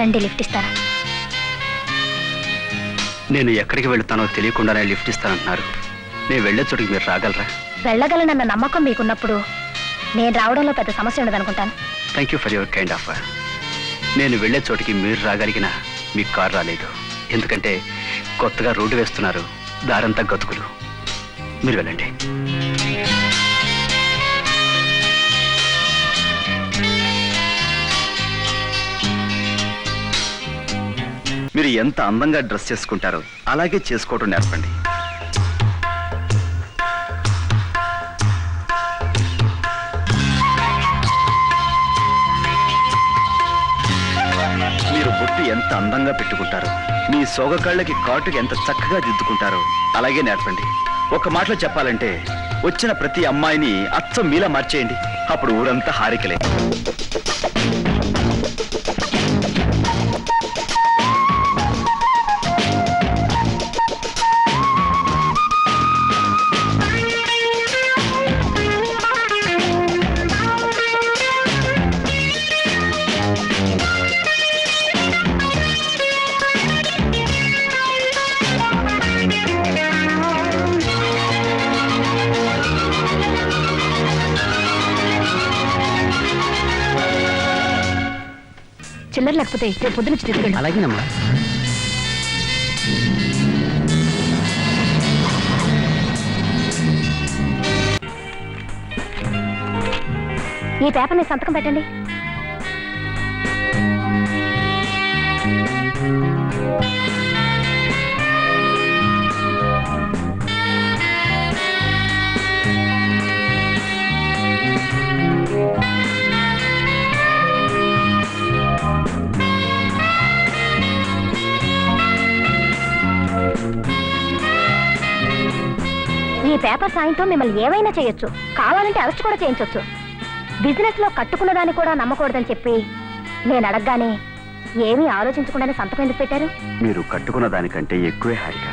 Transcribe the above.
రండి, లిఫ్ట్ ఇస్తాను. నేను ఎక్కడికి వెళుతానో తెలియకుండానే లిఫ్ట్ ఇస్తానంటున్నారు. నేను వెళ్లే చోటికి మీరు రాగలరా? వెళ్ళగలనన్న నమ్మకం మీకున్నప్పుడు నేను రావడంలో పెద్ద సమస్య ఉండదనుకుంటాను. Thank you for your kind offer. నేను వెళ్లే చోటికి మీరు రాగలిగిన మీకు కారు రాలేదు. ఎందుకంటే కొత్తగా రోడ్డు వేస్తున్నారు, దారంతా గతుకులు. మీరు వెళ్ళండి. మీరు ఎంత అందంగా డ్రెస్ చేసుకుంటారో అలాగే చేసుకోవటం నేర్పండి. మీరు బొట్టు ఎంత అందంగా పెట్టుకుంటారో, మీ సోగకాళ్ళకి కాటుకి ఎంత చక్కగా దిద్దుకుంటారో అలాగే నేర్పండి. ఒక మాటలో చెప్పాలంటే వచ్చిన ప్రతి అమ్మాయిని అచ్చం మీలా మార్చేయండి. అప్పుడు ఊరంతా హారికలే. చిల్లర లేకపోతే రేపు పొద్దున తీసుకెళ్ళి. అలాగేనమ్మా. ఈ పేపర్ మీద సంతకం పెట్టండి. ఈ పేపర్ సాయంతో మిమ్మల్ని ఏమైనా చేయొచ్చు, కావాలంటే అరెస్ట్ కూడా చేయించవచ్చు. బిజినెస్ లో కట్టుకున్న దాన్ని కూడా నమ్మకూడదని చెప్పి నేను అడగగానే ఏమీ ఆలోచించకుండానే సంతకం ఎందుకు పెట్టారు? మీరు కట్టుకున్న దానికంటే ఎక్కువే హారిక.